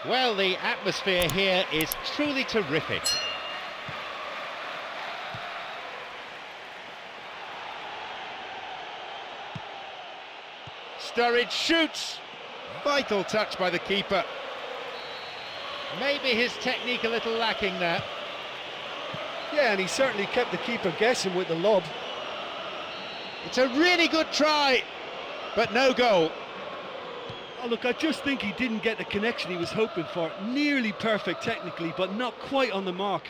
Well, the atmosphere here is truly terrific. Sturridge shoots. Vital touch by the keeper. Maybe his technique a little lacking there. Yeah, and he certainly kept the keeper guessing with the lob. It's a really good try, but no goal. Oh, look, I just think he didn't get the connection he was hoping for. Nearly perfect technically, but not quite on the mark.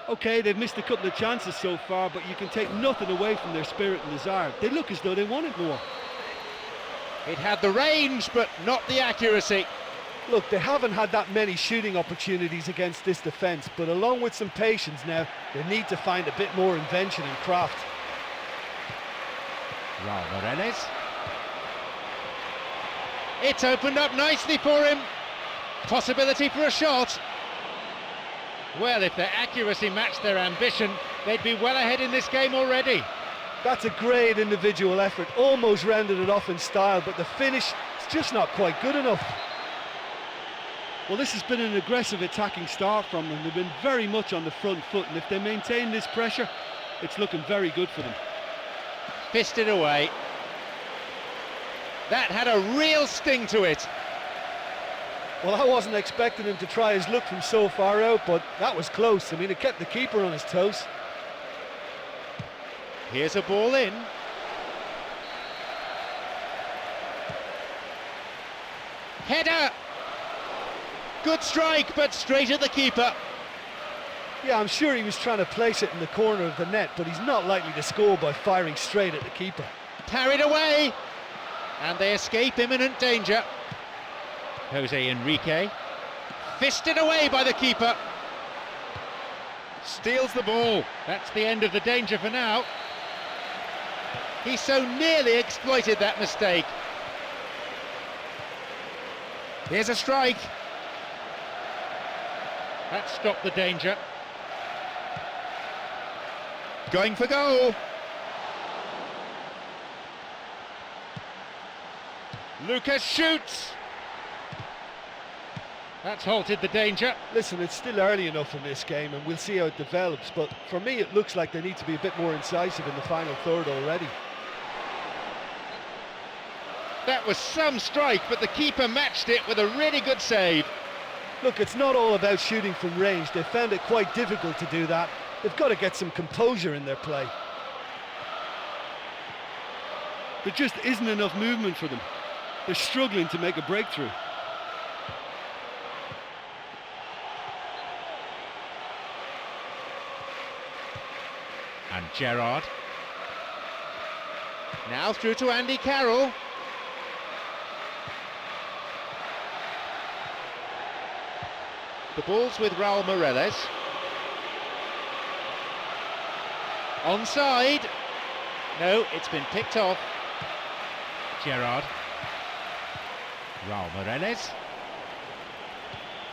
Okay, they've missed a couple of chances so far, but you can take nothing away from their spirit and desire. They look as though they wanted more. It had the range, but not the accuracy. Look, they haven't had that many shooting opportunities against this defence, but along with some patience now, they need to find a bit more invention and craft. Raul Meireles. It's opened up nicely for him. Possibility for a shot. Well, if their accuracy matched their ambition, they'd be well ahead in this game already. That's a great individual effort, almost rounded it off in style, but the finish is just not quite good enough. Well, this has been an aggressive attacking start from them. They've been very much on the front foot, and if they maintain this pressure, it's looking very good for them. Fisted away. That had a real sting to it. Well, I wasn't expecting him to try his luck from so far out, but that was close. I mean, it kept the keeper on his toes. Here's a ball in. Header! Good strike, but straight at the keeper. Yeah, I'm sure he was trying to place it in the corner of the net, but he's not likely to score by firing straight at the keeper. Carried away, and they escape imminent danger. Jose Enrique, fisted away by the keeper. Steals the ball. That's the end of the danger for now. He so nearly exploited that mistake. Here's a strike. That stopped the danger. Going for goal. Lucas shoots. That's halted the danger. Listen, it's still early enough in this game and we'll see how it develops, but for me it looks like they need to be a bit more incisive in the final third already. That was some strike, but the keeper matched it with a really good save. Look, it's not all about shooting from range. They found it quite difficult to do that. They've got to get some composure in their play. There just isn't enough movement for them. They're struggling to make a breakthrough. And Gerrard. Now through to Andy Carroll. The ball's with Raul Meireles. Onside. No, it's been picked off. Gerrard. Raul Meireles.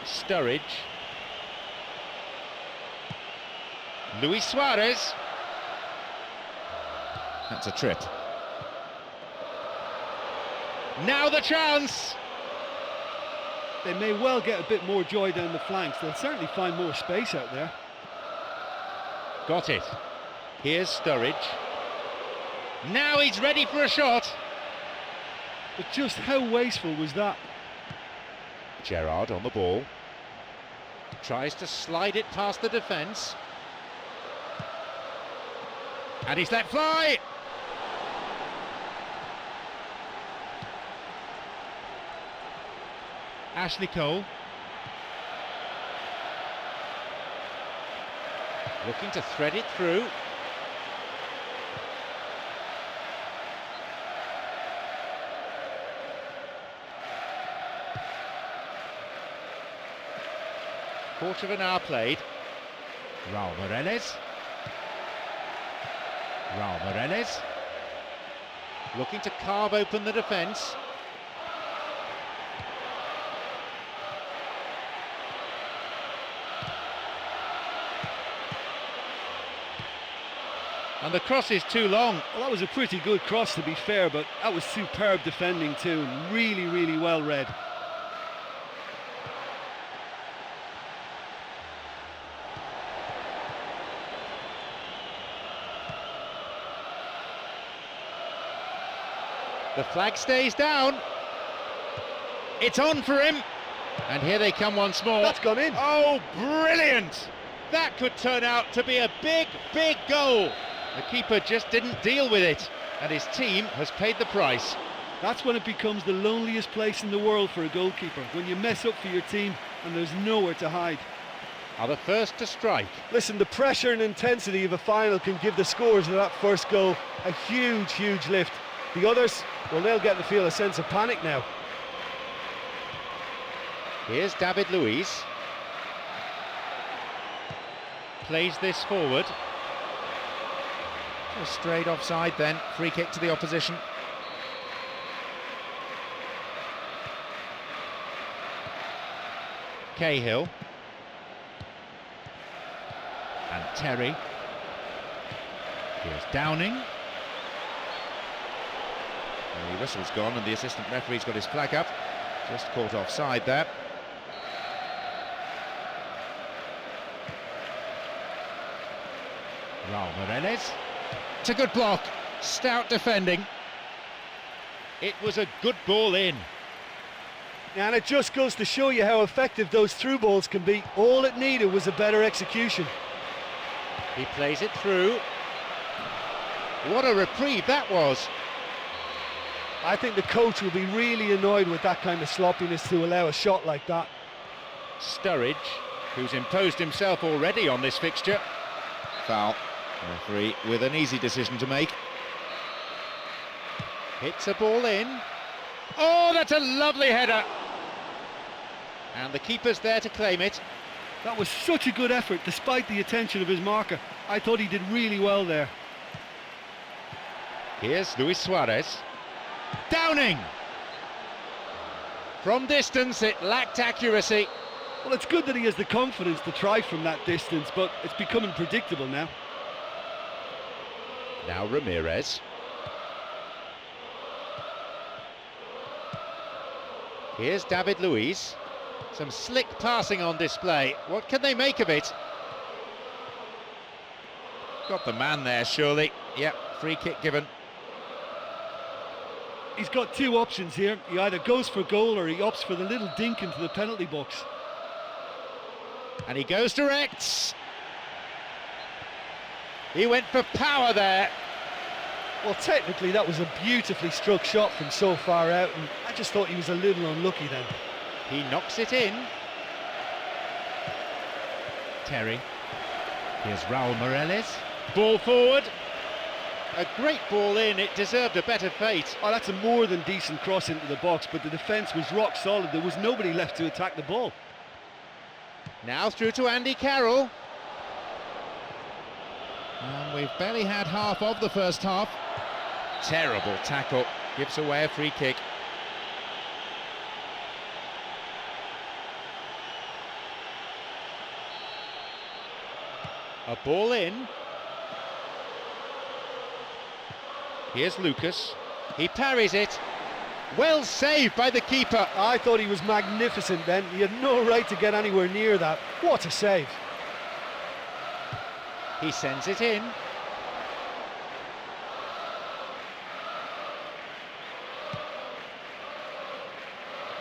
Sturridge. Luis Suarez. That's a trip. Now the chance! They may well get a bit more joy down the flanks. They'll certainly find more space out there. Got it. Here's Sturridge. Now he's ready for a shot. But just how wasteful was that? Gerrard on the ball. Tries to slide it past the defence. And he's let fly! Ashley Cole. Looking to thread it through. Quarter of an hour played. Raul Meireles. Raul Meireles. Looking to carve open the defence. And the cross is too long. Well, that was a pretty good cross to be fair, but that was superb defending too. Really, really well read. The flag stays down. It's on for him. And here they come once more. That's gone in. Oh, brilliant! That could turn out to be a big, big goal. The keeper just didn't deal with it, and his team has paid the price. That's when it becomes the loneliest place in the world for a goalkeeper, when you mess up for your team and there's nowhere to hide. Are the first to strike. Listen, the pressure and intensity of a final can give the scorers of that first goal a huge, huge lift. The others, well, they'll get to feel a sense of panic now. Here's David Luiz. Plays this forward. Just straight offside then, free kick to the opposition. Cahill. And Terry. Here's Downing. The whistle's gone and the assistant referee's got his flag up. Just caught offside there. Raul Morales. It's a good block. Stout defending. It was a good ball in. And it just goes to show you how effective those through balls can be. All it needed was a better execution. He plays it through. What a reprieve that was. I think the coach will be really annoyed with that kind of sloppiness to allow a shot like that. Sturridge, who's imposed himself already on this fixture. Foul. Referee with an easy decision to make. Hits a ball in. Oh, that's a lovely header. And the keeper's there to claim it. That was such a good effort despite the attention of his marker. I thought he did really well there. Here's Luis Suarez. Downing! From distance, it lacked accuracy. Well, it's good that he has the confidence to try from that distance, but it's becoming predictable now. Now Ramirez. Here's David Luiz. Some slick passing on display. What can they make of it? Got the man there, surely. Yep, free kick given. He's got two options here. He either goes for goal or he opts for the little dink into the penalty box. And he goes direct. He went for power there. Well, technically that was a beautifully struck shot from so far out, and I just thought he was a little unlucky then. He knocks it in. Terry. Here's Raul Morales. Ball forward. A great ball in, it deserved a better fate. Oh, that's a more than decent cross into the box, but the defence was rock solid. There was nobody left to attack the ball. Now through to Andy Carroll. And we've barely had half of the first half. Terrible tackle, gives away a free kick. A ball in. Here's Lucas. He parries it. Well saved by the keeper. I thought he was magnificent then. He had no right to get anywhere near that. What a save. He sends it in.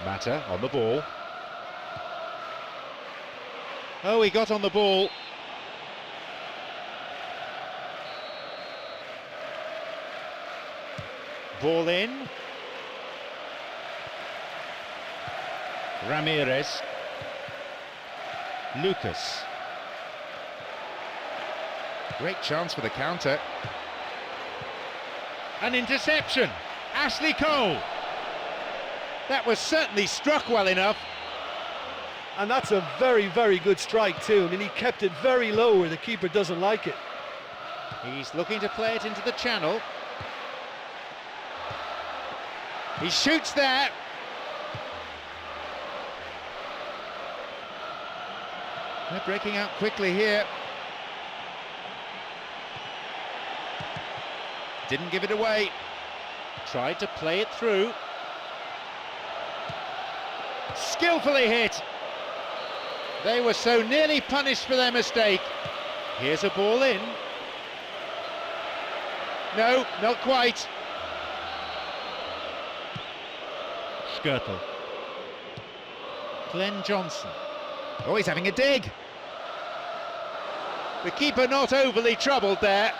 Mata on the ball. Oh, he got on the ball. Ball in. Ramirez. Lucas. Great chance for the counter. An interception. Ashley Cole. That was certainly struck well enough. And that's a very, very good strike too. I mean, he kept it very low where the keeper doesn't like it. He's looking to play it into the channel. He shoots there. They're breaking out quickly here. Didn't give it away. Tried to play it through. Skillfully hit. They were so nearly punished for their mistake. Here's a ball in. No, not quite. Skirtle. Glenn Johnson. Oh, he's having a dig. The keeper not overly troubled there.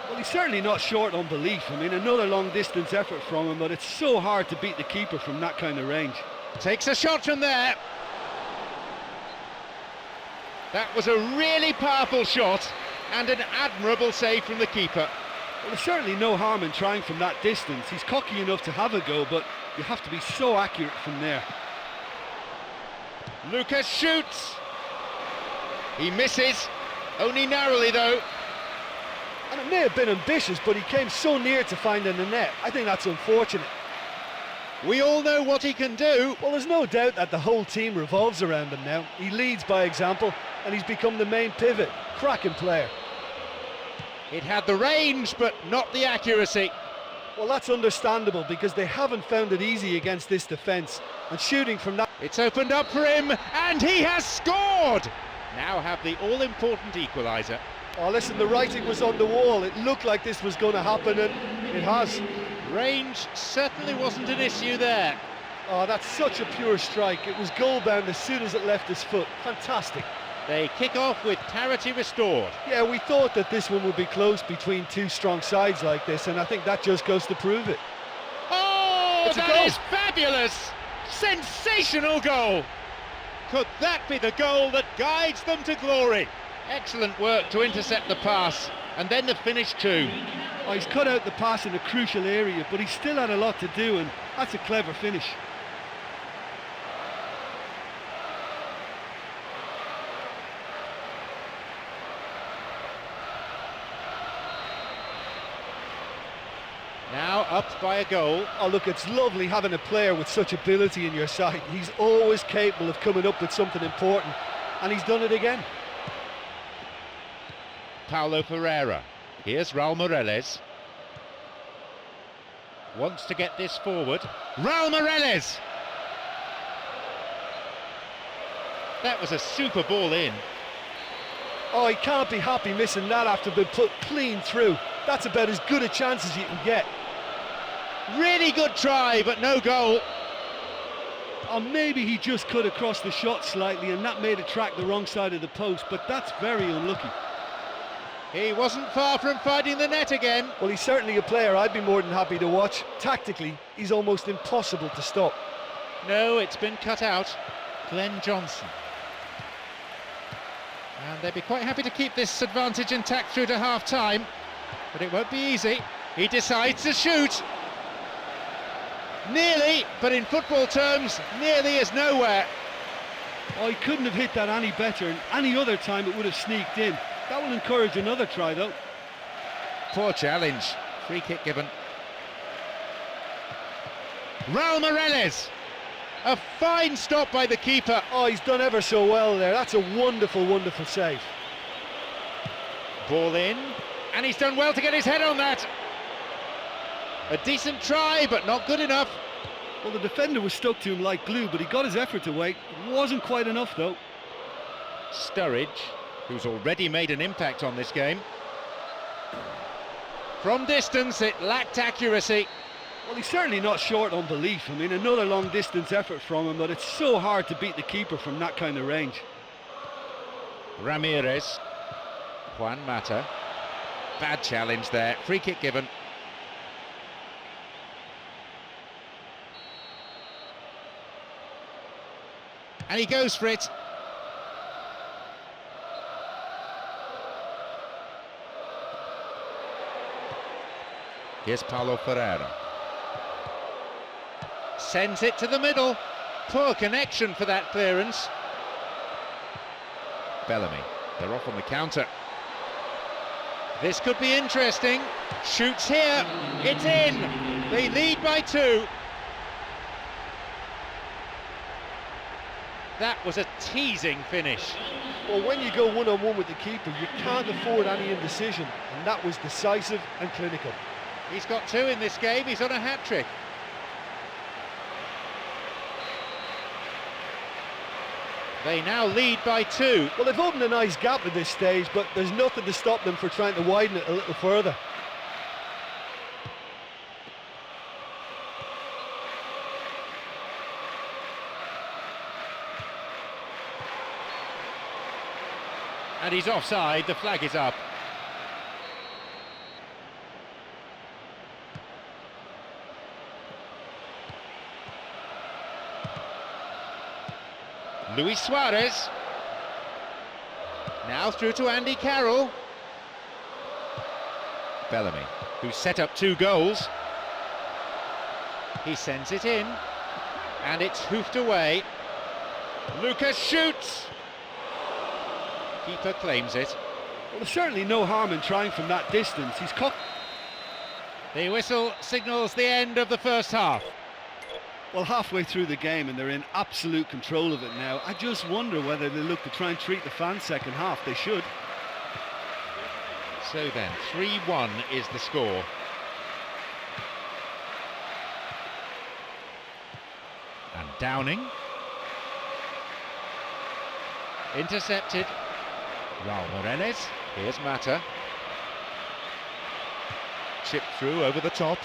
Well, he's certainly not short on belief. I mean, another long-distance effort from him, but it's so hard to beat the keeper from that kind of range. Takes a shot from there. That was a really powerful shot and an admirable save from the keeper. Well, there's certainly no harm in trying from that distance. He's cocky enough to have a go, but you have to be so accurate from there. Lucas shoots. He misses, only narrowly though. And it may have been ambitious, but he came so near to finding the net. I think that's unfortunate. We all know what he can do. Well, there's no doubt that the whole team revolves around him now. He leads by example, and he's become the main pivot. Cracking player. It had the range, but not the accuracy. Well, that's understandable, because they haven't found it easy against this defence. And shooting from that... It's opened up for him, and he has scored! Now have the all-important equaliser. Oh, listen, the writing was on the wall. It looked like this was going to happen, and it has. Range certainly wasn't an issue there. Oh, that's such a pure strike. It was goal-bound as soon as it left his foot. Fantastic. They kick off with parity restored. Yeah, we thought that this one would be close between two strong sides like this, and I think that just goes to prove it. Oh, It's a that goal. is fabulous! Sensational goal! Could that be the goal that guides them to glory? Excellent work to intercept the pass, and then the finish too. Oh, he's cut out the pass in a crucial area, but he's still had a lot to do, and that's a clever finish. Now up by a goal. Oh, look, it's lovely having a player with such ability in your side. He's always capable of coming up with something important, and he's done it again. Paulo Ferreira. Here's Raul Meireles. Wants to get this forward. Raul Meireles! That was a super ball in. Oh, he can't be happy missing that after being put clean through. That's about as good a chance as you can get. Really good try, but no goal. Or maybe he just cut across the shot slightly and that made it track the wrong side of the post, but that's very unlucky. He wasn't far from finding the net again. Well, he's certainly a player I'd be more than happy to watch. Tactically, he's almost impossible to stop. No, it's been cut out. Glenn Johnson. And they'd be quite happy to keep this advantage intact through to half-time, but it won't be easy. He decides to shoot. Nearly, but in football terms, nearly is nowhere. Oh, he couldn't have hit that any better, and any other time it would have sneaked in. That will encourage another try, though. Poor challenge. Free kick given. Raul Meireles. A fine stop by the keeper. Oh, he's done ever so well there. That's a wonderful, wonderful save. Ball in, and he's done well to get his head on that. A decent try, but not good enough. Well, the defender was stuck to him like glue, but he got his effort away. It wasn't quite enough, though. Sturridge, who's already made an impact on this game. From distance, it lacked accuracy. Well, he's certainly not short on belief. I mean, another long-distance effort from him, but it's so hard to beat the keeper from that kind of range. Ramirez. Juan Mata. Bad challenge there. Free kick given. And he goes for it. Here's Paulo Ferreira. Sends it to the middle. Poor connection for that clearance. Bellamy. They're off on the counter. This could be interesting. Shoots here. It's in. They lead by 2. That was a teasing finish. Well, when you go one-on-one with the keeper, you can't afford any indecision, and that was decisive and clinical. He's got 2 in this game. He's on a hat-trick. They now lead by 2. Well, they've opened a nice gap at this stage, but there's nothing to stop them from trying to widen it a little further. And he's offside, the flag is up. Luis Suarez. Now through to Andy Carroll. Bellamy, who's set up 2 goals. He sends it in, and it's hoofed away. Lucas shoots. Keeper claims it. Well, there's certainly no harm in trying from that distance. He's caught. The whistle signals the end of the first half. Well, halfway through the game and they're in absolute control of it now. I just wonder whether they look to try and treat the fans second half. They should. So then, 3-1 is the score. And Downing. Intercepted. Raul Morales. Here's Mata. Chip through over the top.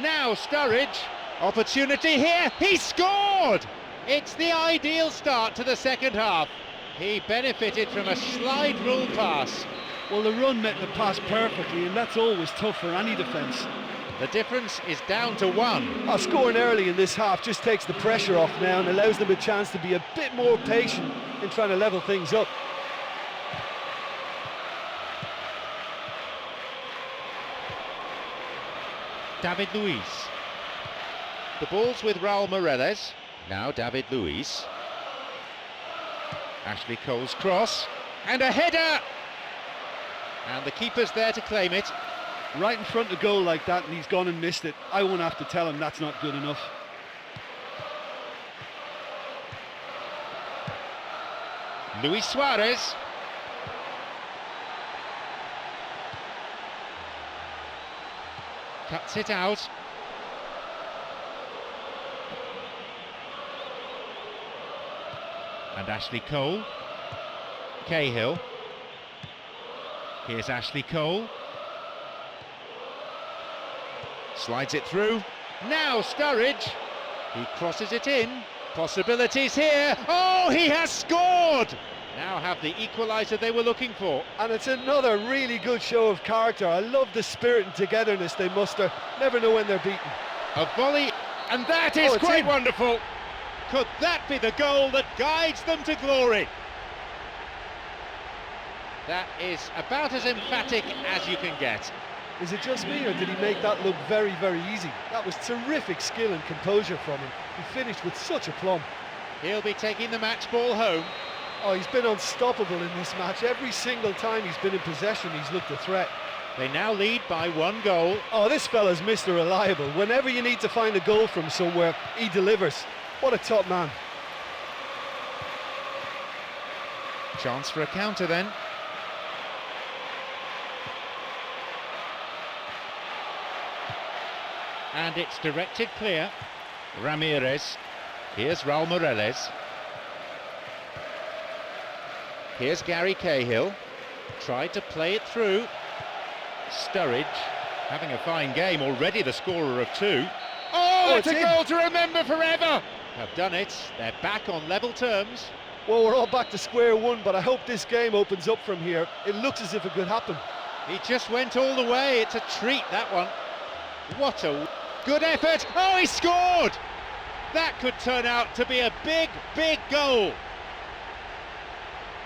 Now Sturridge. Opportunity here. He scored! It's the ideal start to the second half. He benefited from a slide rule pass. Well, the run met the pass perfectly, and that's always tough for any defence. The difference is down to 1. Scoring early in this half just takes the pressure off now and allows them a chance to be a bit more patient in trying to level things up. David Luiz. The ball's with Raul Morales. Now David Luiz. Ashley Cole's cross. And a header! And the keeper's there to claim it. Right in front of goal like that, and he's gone and missed it. I won't have to tell him that's not good enough. Luis Suarez. Cuts it out. And Ashley Cole. Cahill. Here's Ashley Cole. Slides it through. Now Sturridge. He crosses it in. Possibilities here. Oh, he has scored! Now have the equaliser they were looking for. And it's another really good show of character. I love the spirit and togetherness they muster. Never know when they're beaten. A volley, and that is quite wonderful. Could that be the goal that guides them to glory? That is about as emphatic as you can get. Is it just me, or did he make that look very, very easy? That was terrific skill and composure from him. He finished with such aplomb. He'll be taking the match ball home. Oh, he's been unstoppable in this match. Every single time he's been in possession, he's looked a threat. They now lead by 1 goal. Oh, this fella's Mr. Reliable. Whenever you need to find a goal from somewhere, he delivers. What a top man. Chance for a counter then. And it's directed clear. Ramirez. Here's Raul Morales. Here's Gary Cahill. Tried to play it through. Sturridge having a fine game, already the scorer of 2. Oh, it's a goal to remember forever! Have done it. They're back on level terms. Well, we're all back to square one, but I hope this game opens up from here. It looks as if it could happen. He just went all the way. It's a treat, that one. What a good effort. Oh, he scored! That could turn out to be a big, big goal.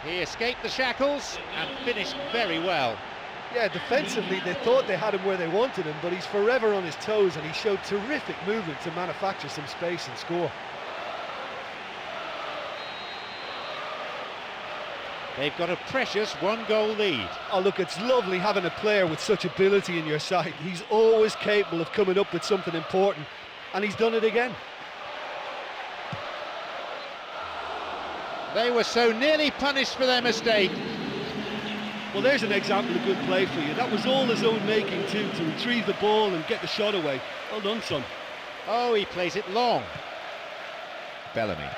He escaped the shackles and finished very well. Yeah, defensively they thought they had him where they wanted him, but he's forever on his toes and he showed terrific movement to manufacture some space and score. They've got a precious 1-goal lead. Oh look, it's lovely having a player with such ability in your side. He's always capable of coming up with something important, and he's done it again. They were so nearly punished for their mistake. Well, there's an example of good play for you. That was all his own making too, to retrieve the ball and get the shot away. Well done, son. Oh, he plays it long. Bellamy.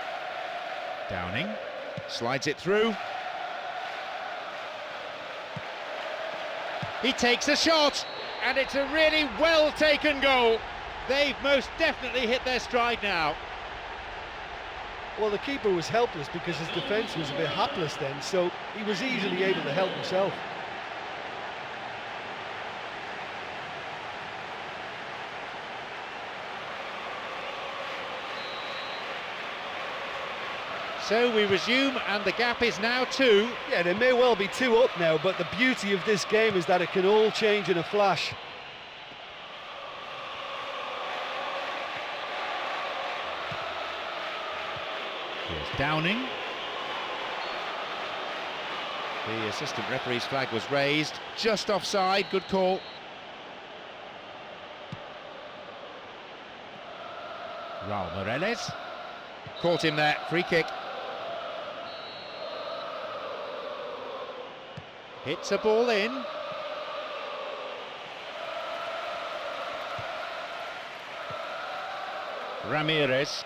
Downing. Slides it through. He takes a shot, and it's a really well-taken goal. They've most definitely hit their stride now. Well, the keeper was helpless because his defence was a bit hapless then, so he was easily able to help himself. So we resume, and the gap is now 2. Yeah, they may well be 2 up now, but the beauty of this game is that it can all change in a flash. Here's Downing. The assistant referee's flag was raised, just offside, good call. Raul Meireles. Caught him there, free kick. Hits a ball in. Ramirez.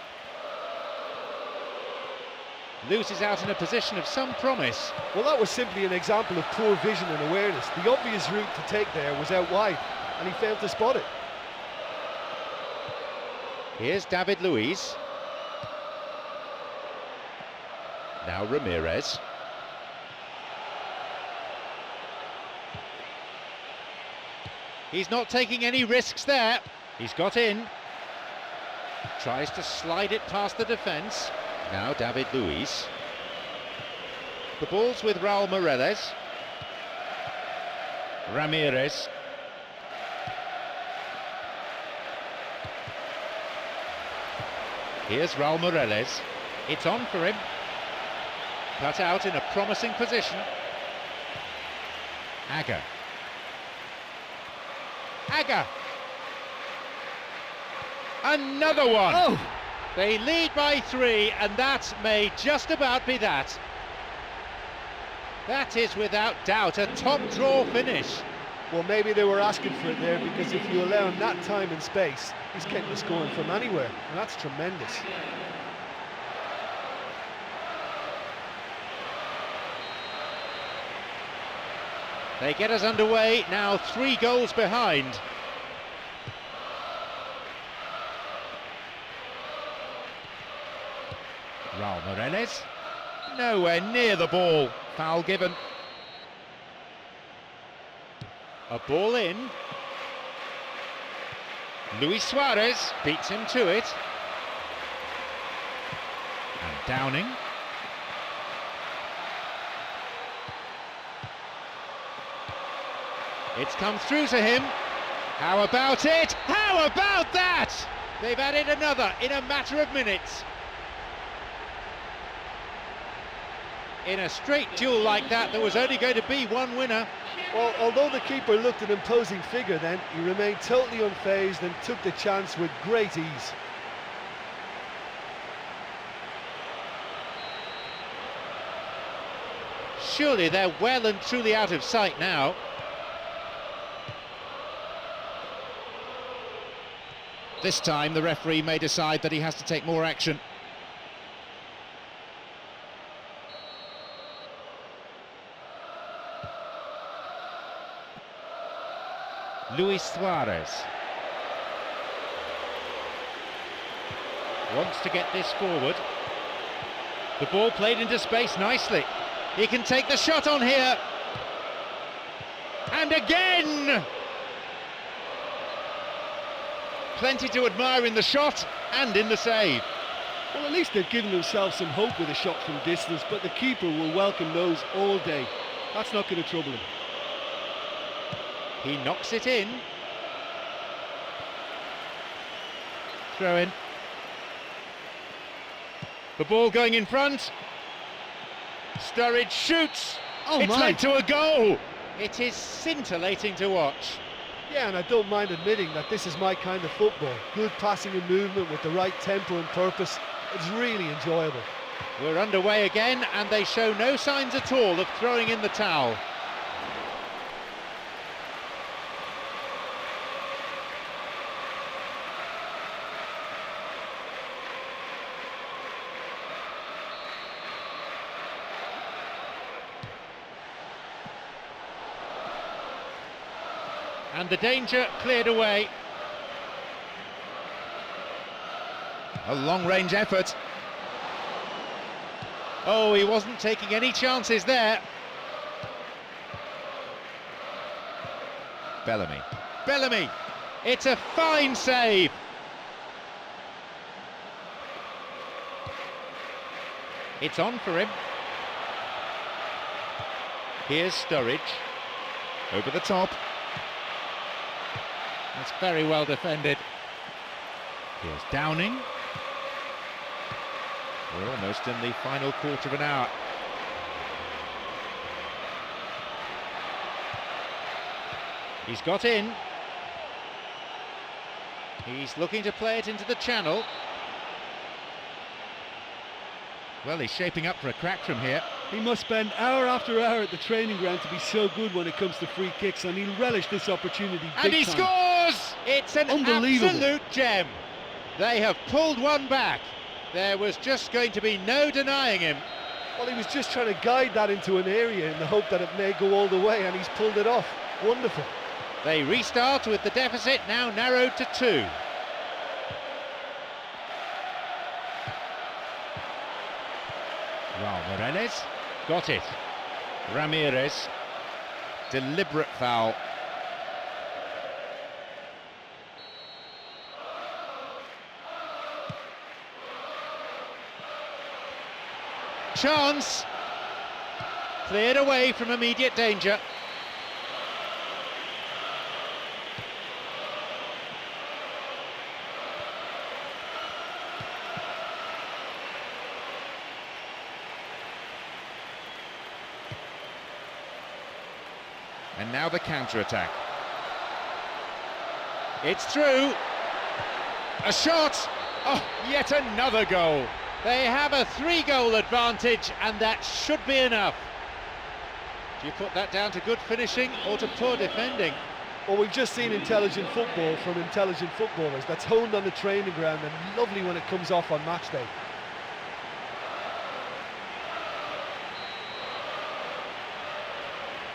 Loses out in a position of some promise. Well, that was simply an example of poor vision and awareness. The obvious route to take there was out wide, and he failed to spot it. Here's David Luiz. Now Ramirez. He's not taking any risks there. He's got in. Tries to slide it past the defence. Now David Luiz. The ball's with Raul Meireles. Ramirez. Here's Raul Meireles. It's on for him. Cut out in a promising position. Agger. Agger. Another one. Oh! They lead by 3, and that may just about be that. That is without doubt a top draw finish. Well, maybe they were asking for it there, because if you allow him that time and space, he's capable of scoring from anywhere, and that's tremendous. They get us underway, now 3 goals behind. Raul Meireles, nowhere near the ball, foul given. A ball in. Luis Suarez beats him to it. And Downing. It's come through to him. How about it? How about that? They've added another in a matter of minutes. In a straight duel like that, there was only going to be one winner. Well, although the keeper looked an imposing figure then, he remained totally unfazed and took the chance with great ease. Surely they're well and truly out of sight now. This time the referee may decide that he has to take more action. Luis Suarez wants to get this forward. The ball played into space nicely. He can take the shot on here. And again! Plenty to admire in the shot and in the save. Well, at least they've given themselves some hope with a shot from distance, but the keeper will welcome those all day. That's not going to trouble him. He knocks it in. Throw in. The ball going in front. Sturridge shoots. Oh, it's my. led to a goal. It is scintillating to watch. Yeah, and I don't mind admitting that this is my kind of football. Good passing and movement with the right tempo and purpose. It's really enjoyable. We're underway again, and they show no signs at all of throwing in the towel. And the danger cleared away. A long-range effort. Oh, he wasn't taking any chances there. Bellamy, it's a fine save. It's on for him. Here's Sturridge, over the top. That's very well defended. Here's Downing. We're almost in the final quarter of an hour. He's got in. He's looking to play it into the channel. Well, he's shaping up for a crack from here. He must spend hour after hour at the training ground to be so good when it comes to free kicks, and he'll relish this opportunity And he time. Scores! It's an absolute gem. They have pulled one back. There was just going to be no denying him. Well, he was just trying to guide that into an area in the hope that it may go all the way, and he's pulled it off. Wonderful. They restart with the deficit now narrowed to 2. Moreles got it. Ramirez, deliberate foul. Chance, cleared away from immediate danger. And now the counter-attack. It's through. A shot. Oh, yet another goal. They have a 3-goal advantage, and that should be enough. Do you put that down to good finishing or to poor defending? Well, we've just seen intelligent football from intelligent footballers. That's honed on the training ground and lovely when it comes off on match day.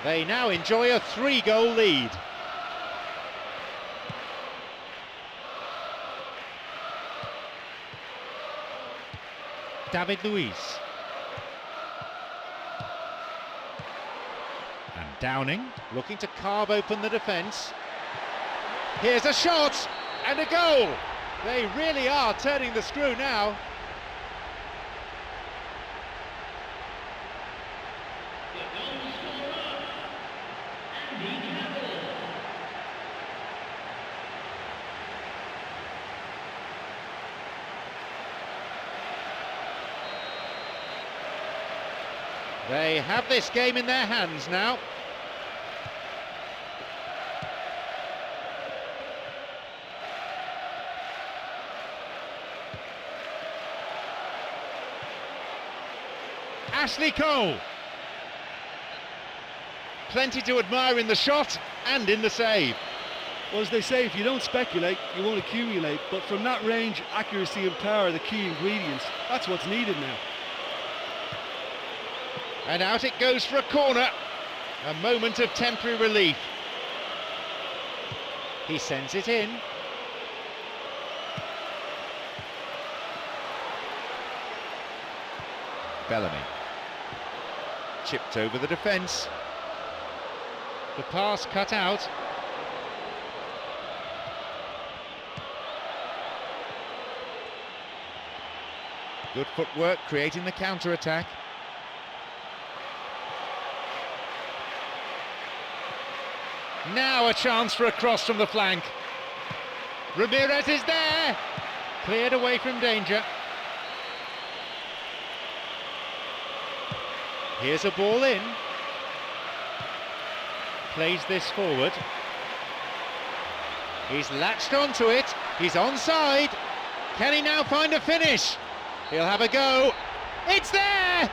They now enjoy a 3-goal lead. David Luiz. And Downing looking to carve open the defence. Here's a shot and a goal. They really are turning the screw now. They have this game in their hands now. Ashley Cole. Plenty to admire in the shot and in the save. Well, as they say, if you don't speculate, you won't accumulate. But from that range, accuracy and power are the key ingredients. That's what's needed now. And out it goes for a corner. A moment of temporary relief. He sends it in. Bellamy. Chipped over the defence. The pass cut out. Good footwork creating the counter-attack. Now a chance for a cross from the flank. Ramirez is there. Cleared away from danger. Here's a ball in. Plays this forward. He's latched onto it. He's onside. Can he now find a finish? He'll have a go. It's there!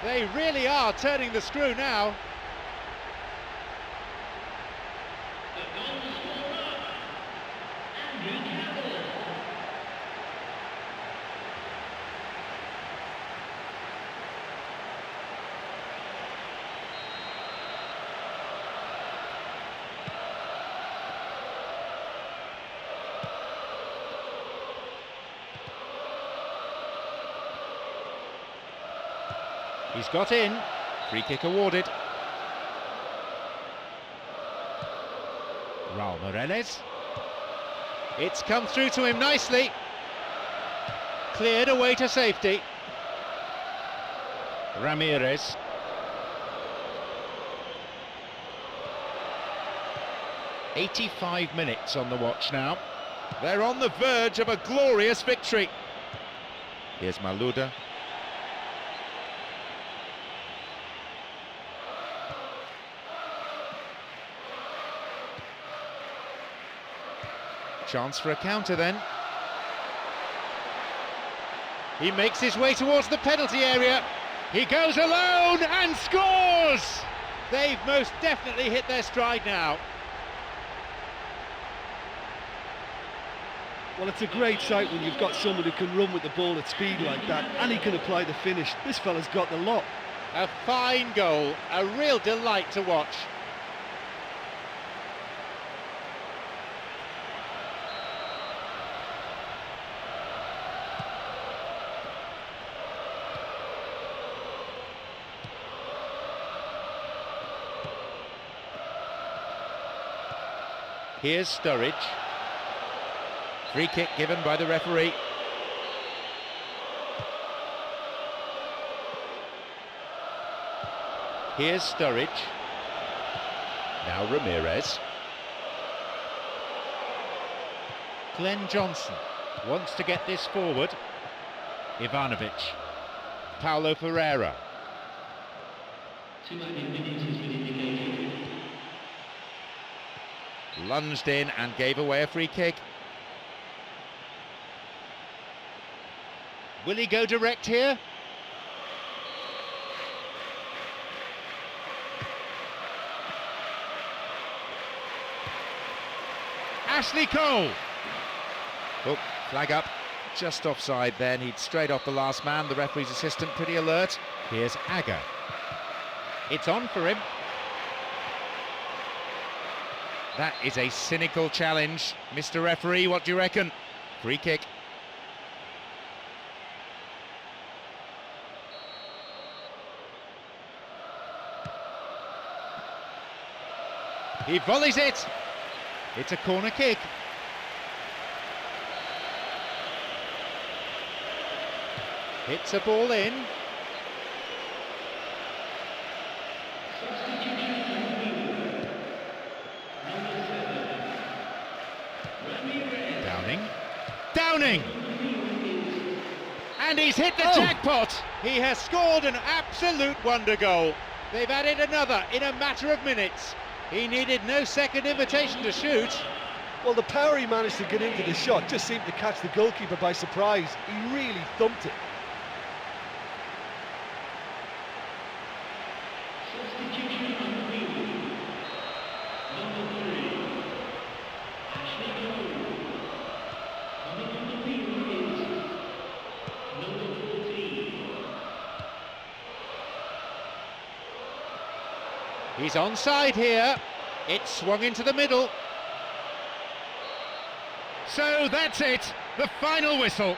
They really are turning the screw now. He's got in. Free kick awarded. Raul Moreles. It's come through to him nicely. Cleared away to safety. Ramirez. "85 minutes on the watch now. They're on the verge of a glorious victory." Here's Malouda. Chance for a counter then. He makes his way towards the penalty area. He goes alone and scores! They've most definitely hit their stride now. Well, it's a great sight when you've got someone who can run with the ball at speed like that, and he can apply the finish. This fella's got the lot. A fine goal, a real delight to watch. Here's Sturridge. Free kick given by the referee. Here's Sturridge. Now Ramirez. Glenn Johnson wants to get this forward. Ivanovic. Paulo Ferreira. Lunged in and gave away a free kick. Will he go direct here? Ashley Cole. Oh, flag up. Just offside then. He'd strayed off the last man. The referee's assistant pretty alert. Here's Aga. It's on for him. That is a cynical challenge. Mr. Referee, what do you reckon? Free kick. He volleys it. It's a corner kick. Hits a ball in. Downing! And he's hit the jackpot! He has scored an absolute wonder goal. They've added another in a matter of minutes. He needed no second invitation to shoot. Well, the power he managed to get into the shot just seemed to catch the goalkeeper by surprise. He really thumped it. He's onside here. It's swung into the middle. So that's it, the final whistle.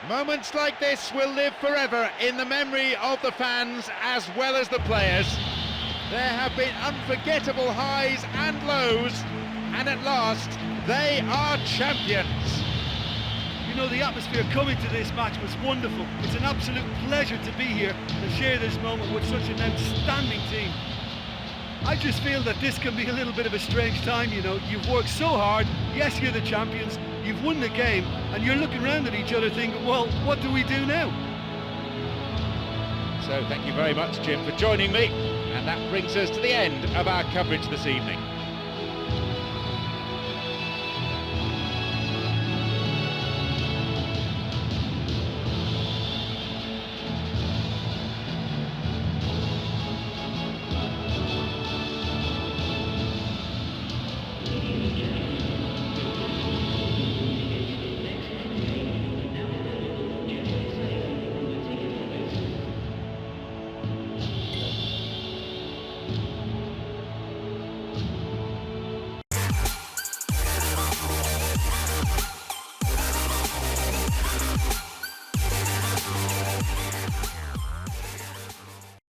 Moments like this will live forever in the memory of the fans as well as the players. There have been unforgettable highs and lows, and at last, they are champions. You know, the atmosphere coming to this match was wonderful. It's an absolute pleasure to be here and share this moment with such an outstanding team. I just feel that this can be a little bit of a strange time, you know. You've worked so hard, yes, you're the champions, you've won the game, and you're looking around at each other thinking, well, what do we do now? So thank you very much, Jim, for joining me, and that brings us to the end of our coverage this evening.